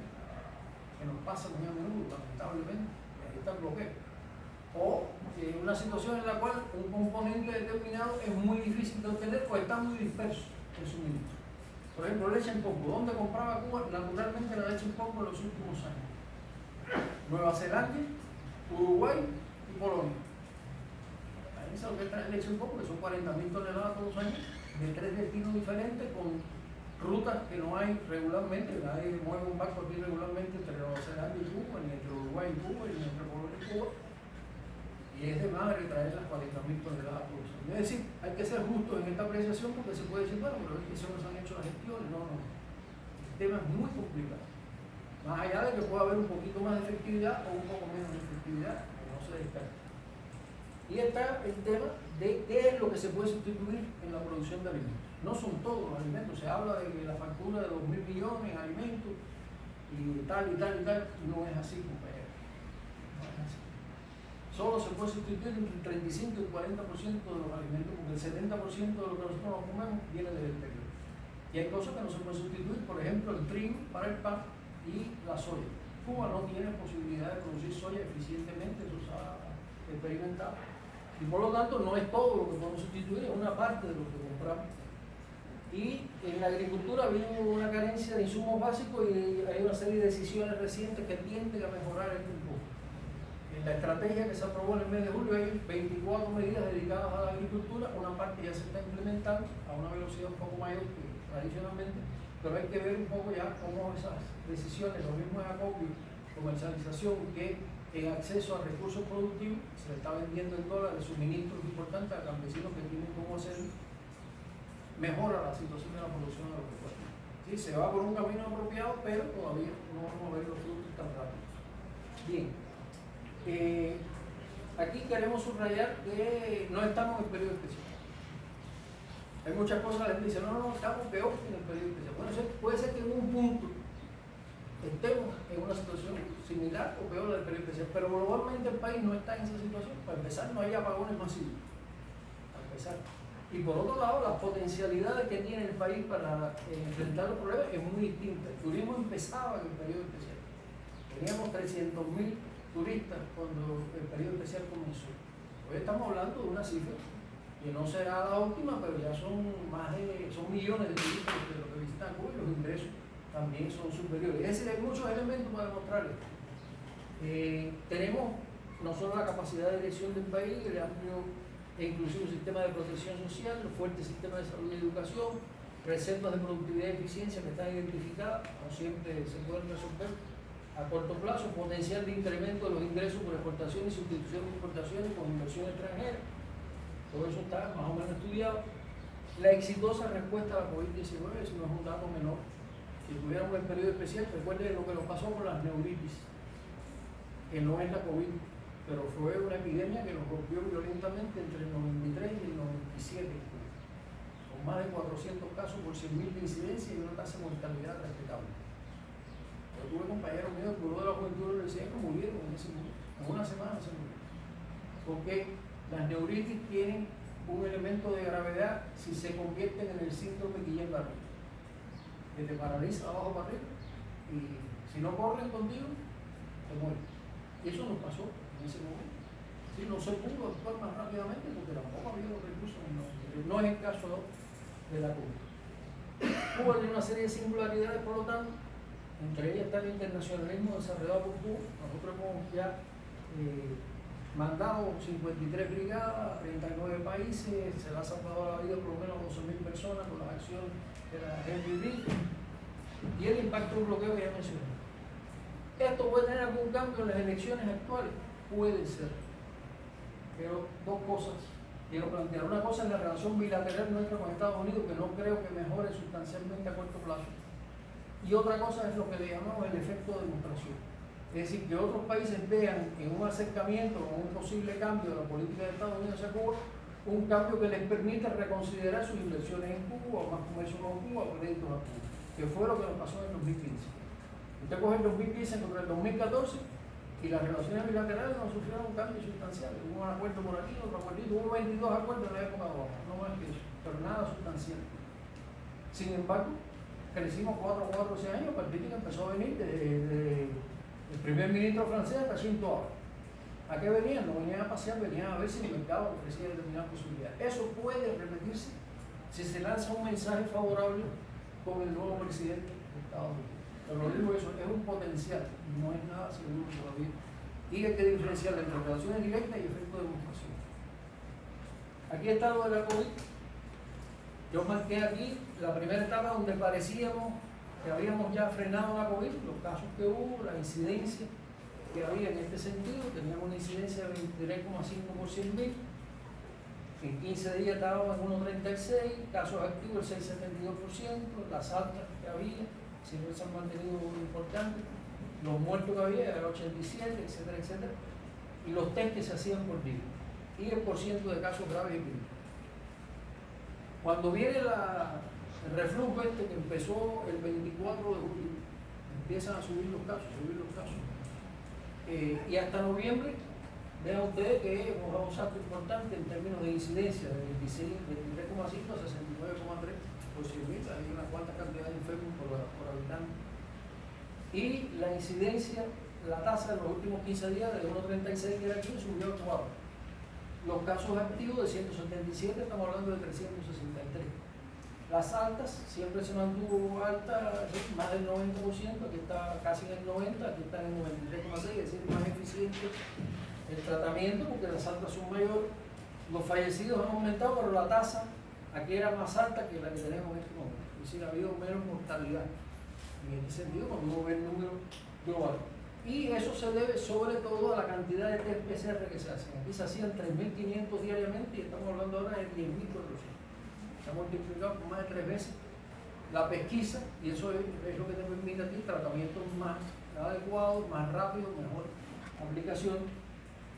A: Que nos pasa muy a menudo, lamentablemente. Y ahí está el bloqueo. O una situación en la cual un componente determinado es muy difícil de obtener o está muy disperso el suministro. Por ejemplo, leche en polvo. ¿Dónde compraba Cuba? Naturalmente la leche en polvo en los últimos años. Nueva Zelanda, Uruguay y Polonia. Ahí se lo que trae leche en polvo, que son 40.000 toneladas todos los años, de 3 destinos diferentes, con rutas que no hay regularmente. Nadie mueve un barco aquí regularmente entre Nueva Zelanda y Cuba, ni entre Uruguay y Cuba, ni entre Polonia y Cuba. Y es de madre traer las 40.000 toneladas por año. Es decir, hay que ser justos en esta apreciación porque se puede decir, bueno, pero es que eso no se han hecho las gestiones. No, no. El tema es muy complicado. Más allá de que pueda haber un poquito más de efectividad o un poco menos de efectividad, que no se descarta. Y está el tema de qué es lo que se puede sustituir en la producción de alimentos. No son todos los alimentos. Se habla de la factura de 2.000 millones en alimentos y tal y tal y tal, y no es así, compañero. No es así. Solo se puede sustituir entre el 35 y el 40% de los alimentos, porque el 70% de lo que nosotros nos comemos viene del exterior. Y hay cosas que no se pueden sustituir, por ejemplo, el trigo para el pan y la soya. Cuba no tiene posibilidad de producir soya eficientemente, eso se ha experimentado. Y por lo tanto no es todo lo que podemos sustituir, es una parte de lo que compramos. Y en la agricultura ha habido una carencia de insumos básicos y hay una serie de decisiones recientes que tienden a mejorar esto un poco. En la estrategia que se aprobó en el mes de julio hay 24 medidas dedicadas a la agricultura, una parte ya se está implementando a una velocidad un poco mayor que tradicionalmente, pero hay que ver un poco ya cómo esas decisiones, lo mismo en acopio, comercialización, que en acceso a recursos productivos, se le está vendiendo en dólares suministros importantes a campesinos que tienen cómo hacer, mejora la situación de la producción agropecuaria. ¿Sí? Se va por un camino apropiado, pero todavía no vamos a ver los frutos tan rápido. Bien. Aquí queremos subrayar que no estamos en el periodo especial. Hay muchas cosas, la gente dice, no, estamos peor que en el periodo especial. Bueno, puede ser que en un punto estemos en una situación similar o peor al periodo especial, pero globalmente el país no está en esa situación. Para empezar, no hay apagones masivos. Para empezar. Y por otro lado, las potencialidades que tiene el país para enfrentar los problemas es muy distinta. El turismo empezaba en el periodo especial. Teníamos 300.000 turistas cuando el periodo especial comenzó. Hoy estamos hablando de una cifra que no será la óptima, pero ya son millones de turistas los que visitan Cuba y los ingresos también son superiores. Es decir, hay muchos elementos para demostrar esto. Tenemos no solo la capacidad de dirección del país, el amplio e inclusivo sistema de protección social, los fuertes sistemas de salud y educación, reservas de productividad y eficiencia que están identificadas, no siempre se pueden resolver a corto plazo, potencial de incremento de los ingresos por exportación y sustitución de importaciones con inversión extranjera. Todo eso está más o menos estudiado. La exitosa respuesta a la COVID-19, eso no es un dato menor. Si tuviéramos el periodo especial, recuerden lo que nos pasó con las neuritis, que no es la COVID, pero fue una epidemia que nos golpeó violentamente entre el 93 y el 97, con más de 400 casos por 100.000 de incidencia y una tasa de mortalidad respetable. Yo tuve compañeros míos que uno de la juventud de la universidad que murieron en ese momento, en una semana se murieron. Porque las neuritis tienen un elemento de gravedad si se convierten en el síndrome Guillain-Barré, que te paraliza abajo para arriba y si no corren contigo, te mueres. Y eso nos pasó en ese momento. Sí, no se pudo actuar más rápidamente porque tampoco había los recursos. No es el caso de la Cuba. Cuba tiene una serie de singularidades, por lo tanto, entre ellas está el internacionalismo desarrollado por Cuba. Nosotros hemos ya mandado 53 brigadas a 39 países, se le ha salvado la vida por lo menos a 12.000 personas con las acciones de la GFB y el impacto del bloqueo que ya mencioné. ¿Esto puede tener algún cambio en las elecciones actuales? Puede ser. Pero dos cosas quiero plantear. Una cosa es la relación bilateral nuestra con Estados Unidos, que no creo que mejore sustancialmente a corto plazo. Y otra cosa es lo que le llamamos el efecto de demostración. Es decir, que otros países vean en un acercamiento o un posible cambio de la política de Estados Unidos hacia Cuba, un cambio que les permita reconsiderar sus inversiones en Cuba, o más comercio con Cuba, o créditos a Cuba, que fue lo que nos pasó en el 2015. Usted coge el 2015 contra el 2014 y las relaciones bilaterales no sufrieron un cambio sustancial. Hubo un acuerdo por aquí, otro acuerdo, hubo 22 acuerdos en la época de Obama, no más que eso, pero nada sustancial. Sin embargo, crecimos 4 o 6 años, el que empezó a venir el primer ministro francés hasta Shinzo Abe. ¿A qué venían? No venían a pasear, venían a ver si el mercado ofrecía determinadas posibilidades. Eso puede repetirse si se lanza un mensaje favorable con el nuevo presidente de Estados Unidos. Pero lo digo eso, es un potencial, no es nada seguro todavía. Y hay que diferenciar entre relaciones directas y efecto de demostración. Aquí está lo de la COVID. Yo marqué aquí la primera etapa donde parecíamos que habíamos ya frenado la COVID, los casos que hubo, la incidencia que había en este sentido. Teníamos una incidencia de 23,5 por 100.000. En 15 días estábamos en 1,36, casos activos el 6,72%, las altas que había siempre se han mantenido importantes, los muertos que había era 87, etcétera, etcétera, y los test que se hacían por día, y el porcentaje de casos graves y críticos. Cuando viene el reflujo que empezó el 24 de julio, empiezan a subir los casos, y hasta noviembre, vean ustedes que hemos dado un salto importante en términos de incidencia, de 23,5 a 69,3 por 100.000, hay una cuanta cantidad de enfermos por habitante. Y la incidencia, la tasa en los últimos 15 días de 1,36 que era aquí subió a 4. Los casos activos de 177, estamos hablando de 363. Las altas, siempre se mantuvo alta, más del 90%, aquí está casi en el 90%, aquí está en el 93,6%, es decir, más eficiente el tratamiento porque las altas son mayores. Los fallecidos han aumentado, pero la tasa aquí era más alta que la que tenemos en este momento. Es decir, ha habido menos mortalidad. En este sentido, cuando uno ve el número global. Y eso se debe sobre todo a la cantidad de test PCR que se hacen. Aquí se hacían 3.500 diariamente y estamos hablando ahora de 10.400. Se ha multiplicado por más de 3 veces la pesquisa y eso es lo que te permite a ti tratamientos más adecuados, más rápidos, mejor aplicación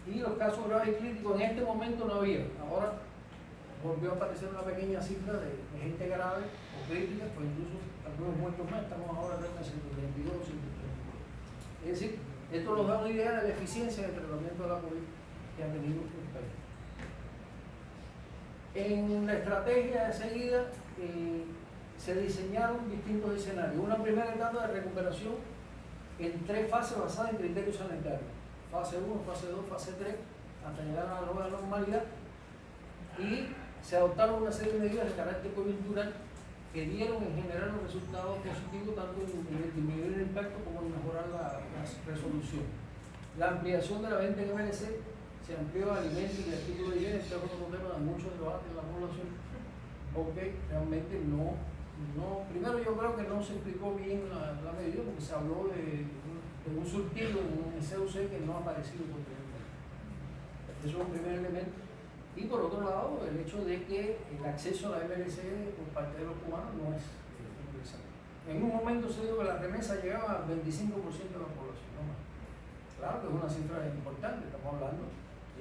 A: y los casos graves y críticos en este momento no había. Ahora volvió a aparecer una pequeña cifra de gente grave o crítica, pues incluso algunos muertos más, estamos ahora en 132, 132. Es decir, esto nos da una idea de la eficiencia del tratamiento de la COVID que ha tenido el país. En la estrategia de seguida se diseñaron distintos escenarios. Una primera etapa de recuperación en 3 fases basadas en criterios sanitarios. Fase 1, fase 2, fase 3, hasta llegar a la nueva normalidad. Y se adoptaron una serie de medidas de carácter coyuntural que dieron en general los resultados positivos tanto en disminuir el impacto como en mejorar la resolución. La ampliación de la venta en MLC se amplió a alimentos y artículos de higiene, este es otro tema de mucho debate en la población, porque realmente primero yo creo que no se explicó bien la medida porque se habló de un surtido en el CUC que no ha aparecido posteriormente. Eso es un primer elemento. Y por otro lado, el hecho de que el acceso a la MLC por parte de los cubanos no es universal. En un momento se dijo que la remesa llegaba al 25% de la población, no más. Claro que es una cifra importante, estamos hablando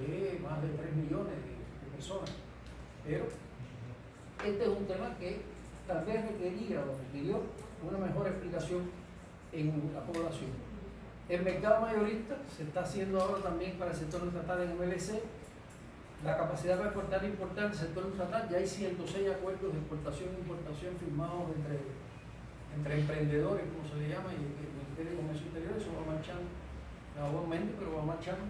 A: de más de 3 millones de personas. Pero este es un tema que tal vez requería o requirió una mejor explicación en la población. El mercado mayorista se está haciendo ahora también para el sector estatal en MLC. La capacidad para exportar e importar el sector estatal, ya hay 106 acuerdos de exportación e importación firmados entre emprendedores, como se le llama, y el Ministerio de Comercio Interior. Eso va marchando gradualmente, pero va marchando.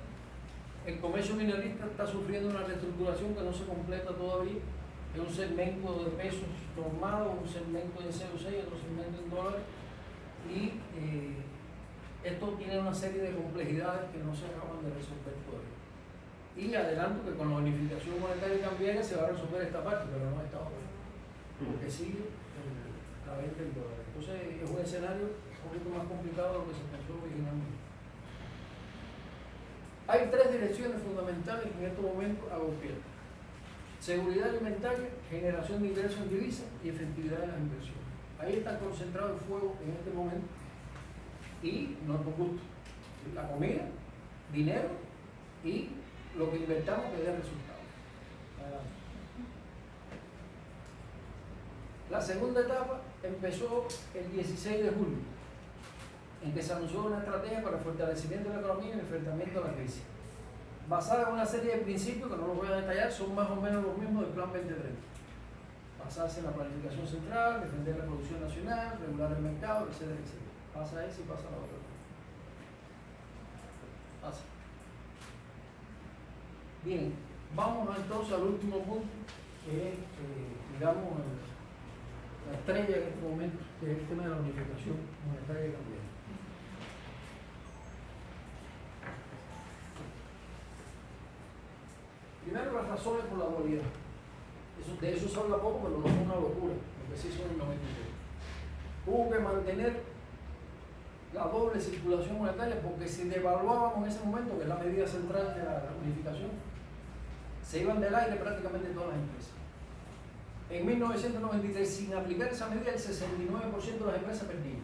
A: El comercio minorista está sufriendo una reestructuración que no se completa todavía. Es un segmento de pesos normado, un segmento de CUC y otro segmento en dólares. Y esto tiene una serie de complejidades que no se acaban de resolver todavía. Y adelanto que con la unificación monetaria y cambiaria se va a resolver esta parte, pero no esta otra, porque sigue la venta del dólar. Entonces es un escenario un poquito más complicado de lo que se pensó originalmente. Hay 3 direcciones fundamentales en estos momentos a golpear: seguridad alimentaria, generación de ingresos en divisas y efectividad de las inversiones. Ahí está concentrado el fuego en este momento y no es por gusto. La comida, dinero y lo que invertamos que dé resultados. La segunda etapa empezó el 16 de julio, en que se anunció una estrategia para el fortalecimiento de la economía y el enfrentamiento a la crisis, basada en una serie de principios que no los voy a detallar, son más o menos los mismos del Plan 2030. Basarse en la planificación central, defender la producción nacional, regular el mercado, etcétera, etcétera. Pasa eso y pasa la otra. Pasa. Bien, vamos entonces al último punto, que es, digamos, la estrella en este momento, que es el tema de la unificación monetaria y cambiaria. Primero, las razones por la dualidad. De eso se habla poco, pero no es una locura, lo que sí son el 93. Hubo que mantener la doble circulación monetaria porque si devaluábamos en ese momento, que es la medida central de la unificación, se iban del aire prácticamente todas las empresas. En 1993, sin aplicar esa medida, el 69% de las empresas perdían.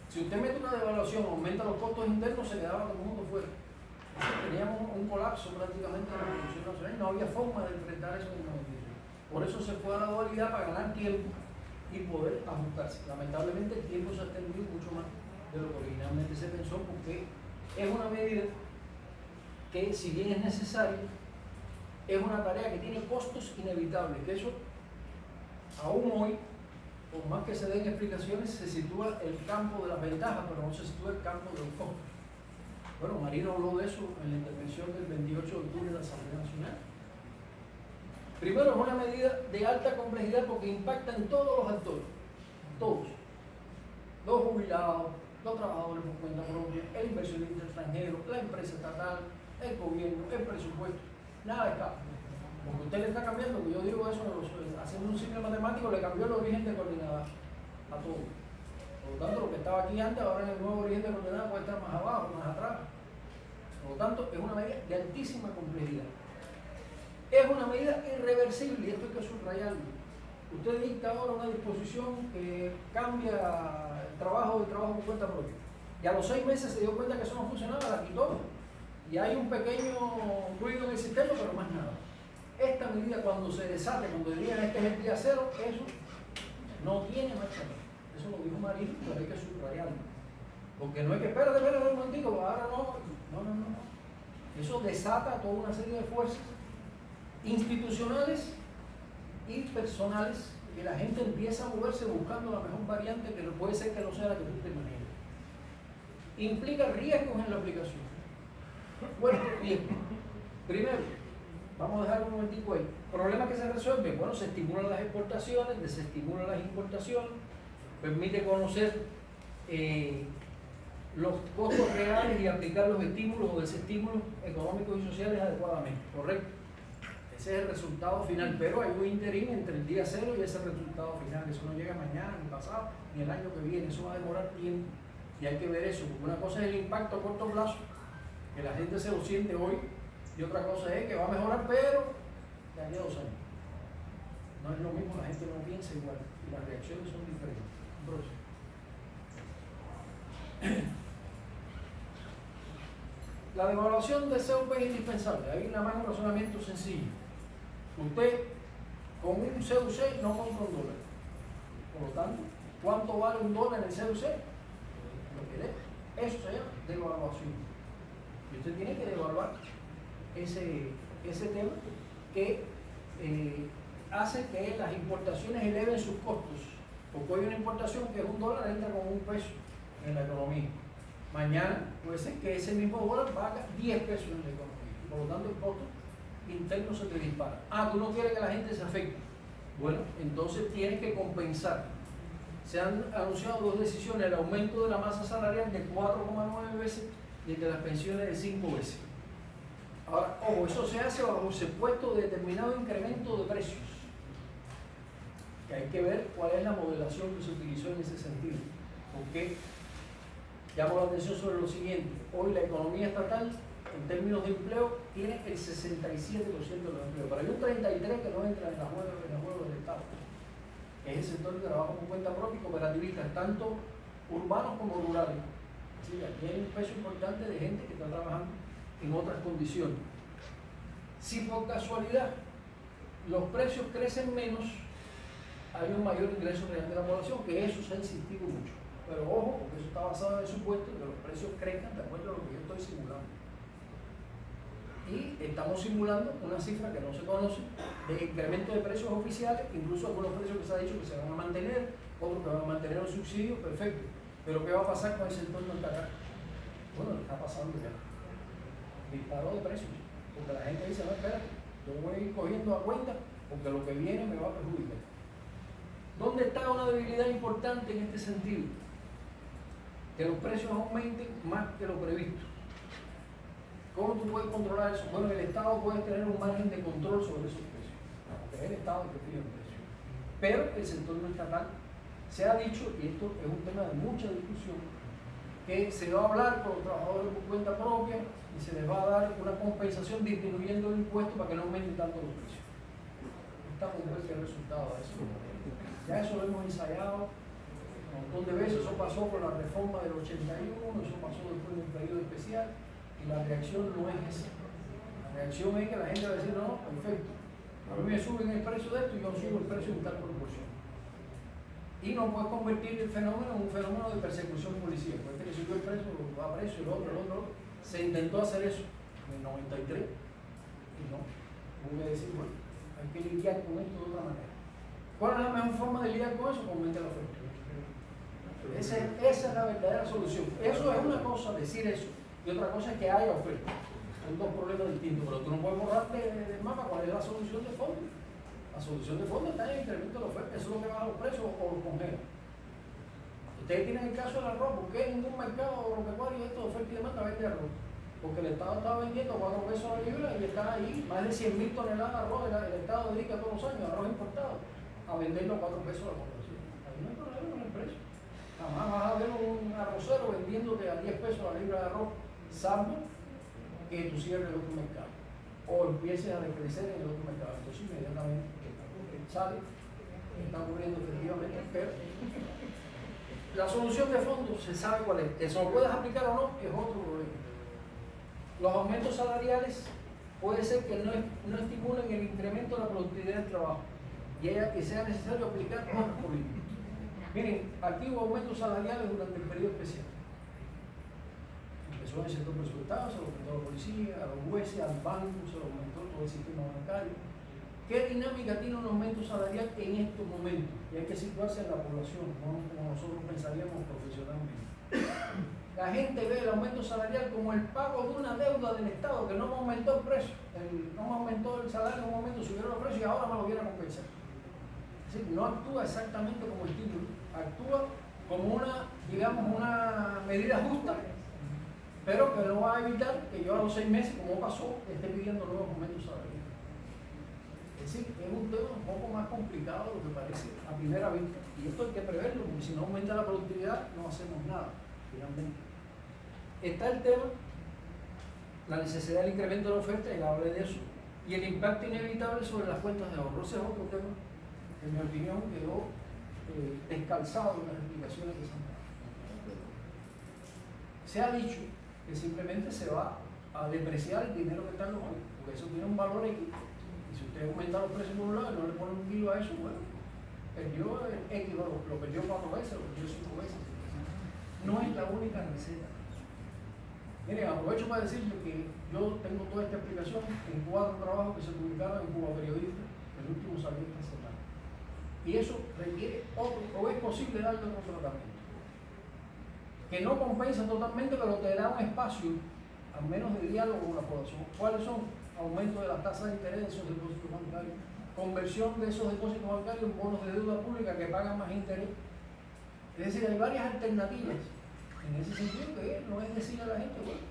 A: Si usted mete una devaluación, aumenta los costos internos, se quedaba todo el mundo fuera. Teníamos un colapso prácticamente de la producción nacional y no había forma de enfrentar eso en el 93. Por eso se fue a la dualidad para ganar tiempo y poder ajustarse. Lamentablemente el tiempo se ha extendido mucho más de lo que originalmente se pensó, porque es una medida que, si bien es necesaria, es una tarea que tiene costos inevitables, que eso aún hoy, por más que se den explicaciones, se sitúa el campo de las ventajas, pero no se sitúa el campo de los costos. Bueno, Marino habló de eso en la intervención del 28 de octubre de la Asamblea Nacional. Primero, es una medida de alta complejidad porque impacta en todos los actores, todos. Los jubilados, los trabajadores por cuenta propia, el inversionista extranjero, la empresa estatal, el gobierno, el presupuesto, nada escapa. Porque usted le está cambiando, yo digo eso, haciendo un simple matemático, le cambió el origen de coordenada a todo. Por lo tanto, lo que estaba aquí antes, ahora en el nuevo origen de coordenada puede estar más abajo, más atrás. Por lo tanto, es una medida de altísima complejidad. Es una medida irreversible, y esto hay que subrayarlo. Usted dicta ahora una disposición que cambia el trabajo por cuenta propia. Y a los 6 meses se dio cuenta que eso no funcionaba, la quitó. y hay un pequeño ruido en el sistema, pero más nada. Esta medida, cuando se desate, cuando dirían este es el día cero, eso no tiene marcha atrás. Eso lo dijo Marino, pero hay que subrayarlo. Porque no hay que espérate un momentico, ahora no. Eso desata toda una serie de fuerzas institucionales y personales, que la gente empieza a moverse buscando la mejor variante, que no puede ser que no sea la que tú te imaginas. Implica riesgos en la aplicación. Bueno, bien. Primero, vamos a dejar un momentico ahí. ¿Problema que se resuelve? Bueno, se estimulan las exportaciones, desestimulan las importaciones, permite conocer los costos reales y aplicar los estímulos o desestímulos económicos y sociales adecuadamente, ¿correcto? Ese es el resultado final, pero hay un interín entre el día cero y ese resultado final. Eso no llega mañana, ni pasado, ni el año que viene, eso va a demorar tiempo y hay que ver eso, porque una cosa es el impacto a corto plazo, que la gente se lo siente hoy, y otra cosa es que va a mejorar, pero de aquí a 2 años. No es lo mismo, la gente no piensa igual y las reacciones son diferentes. La devaluación de CUP es indispensable. Hay nada más un razonamiento sencillo. Usted con un CUC no compra un dólar. Por lo tanto, ¿cuánto vale un dólar en el CUC? Lo que dé. Eso se llama devaluación. Y usted tiene que devaluar ese tema que hace que las importaciones eleven sus costos. Porque hoy una importación que es $1 entra con $1 en la economía. Mañana puede ser que ese mismo dólar valga $10 en la economía. Por lo tanto, el costo interno se te dispara. Tú no quieres que la gente se afecte. Bueno, entonces tienes que compensar. Se han anunciado 2 decisiones: el aumento de la masa salarial de 4,9 veces y el de las pensiones de 5 veces. Ahora, ojo, eso se hace bajo el supuesto de determinado incremento de precios. Que hay que ver cuál es la modelación que se utilizó en ese sentido. Porque llamo la atención sobre lo siguiente: hoy la economía estatal, en términos de empleo, tiene el 67% de los empleos, pero hay un 33% que no entra en el juego del Estado. Es el sector de trabajo por cuenta propia y cooperativistas, tanto urbanos como rurales. Sí, aquí hay un peso importante de gente que está trabajando en otras condiciones. Si por casualidad los precios crecen menos, hay un mayor ingreso real de la población, que eso se ha insistido mucho. Pero ojo, porque eso está basado en el supuesto de que los precios crezcan de acuerdo a lo que yo estoy simulando. Y estamos simulando una cifra que no se conoce de incremento de precios oficiales, incluso algunos precios que se ha dicho que se van a mantener, otros que van a mantener el subsidio, perfecto. Pero ¿qué va a pasar con ese entorno en Qatar? Bueno, está pasando ya. Disparo de precios. Porque la gente dice: no, espera, yo voy a ir cogiendo a cuenta porque lo que viene me va a perjudicar. ¿Dónde está una debilidad importante en este sentido? Que los precios aumenten más que lo previsto. ¿Cómo tú puedes controlar eso? Bueno, el Estado puede tener un margen de control sobre esos precios, porque es el Estado el que fija el precio. Pero el sector no estatal se ha dicho, y esto es un tema de mucha discusión, que se va a hablar con los trabajadores por cuenta propia y se les va a dar una compensación disminuyendo el impuesto para que no aumenten tanto los precios. Estamos viendo el resultado de eso. Ya eso lo hemos ensayado un montón de veces. Eso pasó con la reforma del 81, eso pasó después de un periodo especial, y la reacción no es esa. La reacción es que la gente va a decir: no, perfecto, a mí me suben el precio de esto y yo subo el precio en tal proporción. Y no puedes convertir el fenómeno en un fenómeno de persecución policial. Porque que subió el precio, va a precio, el otro. Se intentó hacer eso en el 93 y no. Voy a decir: bueno, hay que lidiar con esto de otra manera. ¿Cuál es la mejor forma de lidiar con eso? Con aumentar la oferta. Esa es la verdadera solución. Eso es una cosa, decir eso, y otra cosa es que haya oferta. Son 2 problemas distintos, pero tú no puedes borrarte del mapa cuál es la solución de fondo. La solución de fondo está en el incremento de la oferta. Eso es lo que baja los precios o los congela. Ustedes tienen el caso del arroz. ¿Por qué en ningún mercado agropecuario esto de oferta y demanda vende arroz? Porque el Estado está vendiendo 4 pesos la libra y está ahí más de 100.000 toneladas de arroz. El Estado dedica todos los años arroz importado a venderlo a 4 pesos a la población. Ahí no hay problema con el precio. Jamás vas a ver un arrocero vendiéndote a 10 pesos la libra de arroz, salvo que tú cierres el otro mercado o empieces a decrecer en el otro mercado. Entonces inmediatamente sale, está ocurriendo efectivamente, pero la solución de fondo se sabe cuál es. Que se lo puedas aplicar o no es otro problema. Los aumentos salariales puede ser que no estimulen el incremento de la productividad del trabajo y sea necesario aplicar otras políticas. Miren, aquí hubo aumentos salariales durante el periodo especial. Empezó en el sector presupuestario, se lo aumentó a la policía, a los jueces, al banco, se lo aumentó todo el sistema bancario. ¿Qué dinámica tiene un aumento salarial en estos momentos? Y hay que situarse en la población, no como nosotros pensaríamos profesionalmente. La gente ve el aumento salarial como el pago de una deuda del Estado, que no me aumentó el precio, no me aumentó el salario en un momento, subieron los precios y ahora me lo viene a compensar. Es decir, no actúa exactamente como estímulo, actúa como una, digamos, una medida justa, pero que no va a evitar que yo a los 6 meses, como pasó, esté pidiendo nuevos aumentos salariales. Es decir, es un tema un poco más complicado de lo que parece a primera vista, y esto hay que preverlo, porque si no aumenta la productividad no hacemos nada, finalmente. Está el tema, la necesidad del incremento de la oferta, y hablé de eso, y el impacto inevitable sobre las cuentas de ahorro. Ese es otro tema que, en mi opinión, quedó descalzado en las explicaciones que se han dado. Se ha dicho que simplemente se va a depreciar el dinero que está en los bancos, porque eso tiene un valor X. Y si usted aumenta los precios por un lado y no le pone un kilo a eso, bueno, perdió el X, lo perdió 4 veces, lo perdió 5 veces. No es la única receta. Miren, aprovecho para decirles que yo tengo toda esta explicación en 4 trabajos que se publicaron en Cuba Periodista, el último salió esta semana. Y eso requiere otro, o es posible darle otro tratamiento, que no compensa totalmente, pero te da un espacio, al menos de diálogo con la población. ¿Cuáles son? Aumento de las tasas de interés de esos depósitos bancarios, conversión de esos depósitos bancarios en bonos de deuda pública que pagan más interés. Es decir, hay varias alternativas. En ese sentido, que no es decir a la gente, bueno,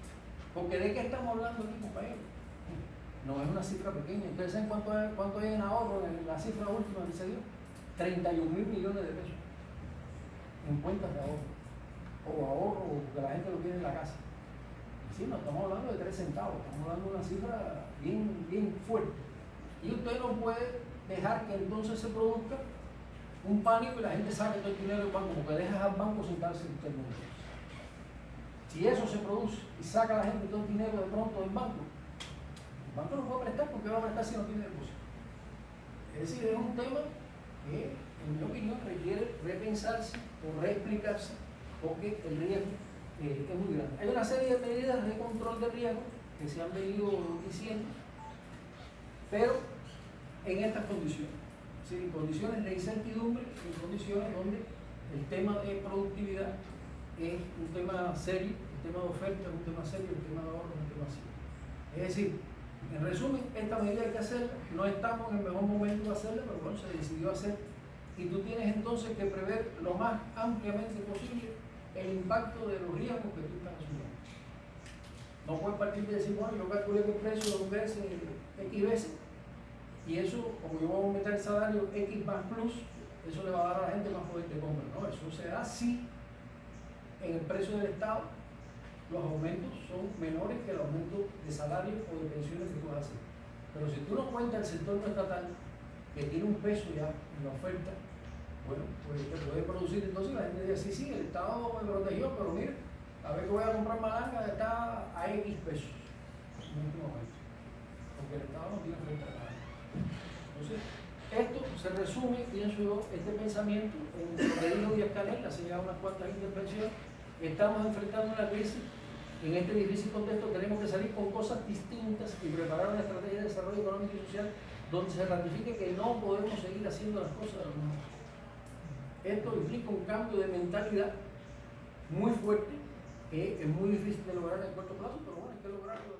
A: porque ¿de qué estamos hablando aquí, compañeros? No es una cifra pequeña. ¿Ustedes saben cuánto hay en ahorro en la cifra última que se dio? 31.000 millones de pesos en cuentas de ahorro, o que la gente lo tiene en la casa. Sí, no estamos hablando de 3 centavos, estamos hablando de una cifra bien fuerte. Y usted no puede dejar que entonces se produzca un pánico y la gente saque todo el dinero del banco, porque dejas al banco sentarse en usted mismo. Si eso se produce y saca a la gente todo el dinero de pronto del banco, el banco no puede prestar, porque va a prestar si no tiene depósito. Es decir, es un tema que, en mi opinión, requiere repensarse o reexplicarse, porque el riesgo es muy grande. Hay una serie de medidas de control de riesgo que se han venido diciendo, pero en estas condiciones, es decir, en condiciones de incertidumbre, en condiciones donde el tema de productividad es un tema serio, el tema de oferta es un tema serio, el tema de ahorro es un tema serio. Es decir, en resumen, esta medida hay que hacerla, no estamos en el mejor momento de hacerla, pero bueno, se decidió hacer, y tú tienes entonces que prever lo más ampliamente posible el impacto de los riesgos que tú estás asumiendo. No puedes partir de decir, bueno, yo calculé que el precio lo crece X veces, y eso, como yo voy a aumentar el salario X más plus, eso le va a dar a la gente más poder de compra. No, eso se da si en el precio del Estado los aumentos son menores que el aumento de salario o de pensiones que tú vas a hacer. Pero si tú no cuentas el sector no estatal, que tiene un peso ya en la oferta, bueno, pues te puede producir entonces la gente dice, sí, el Estado me protegió, pero mira, a ver que voy a comprar malanga, está a X pesos en este momento, porque el Estado no tiene oferta nada. Entonces, esto se resume, pienso yo, este pensamiento en lo que dijo Díaz-Canel, hace ya unas cuantas intervenciones. Estamos enfrentando una crisis. En este difícil contexto tenemos que salir con cosas distintas y preparar una estrategia de desarrollo económico y social donde se ratifique que no podemos seguir haciendo las cosas de la misma manera. Esto implica un cambio de mentalidad muy fuerte que es muy difícil de lograr en el corto plazo, pero bueno, hay que lograrlo.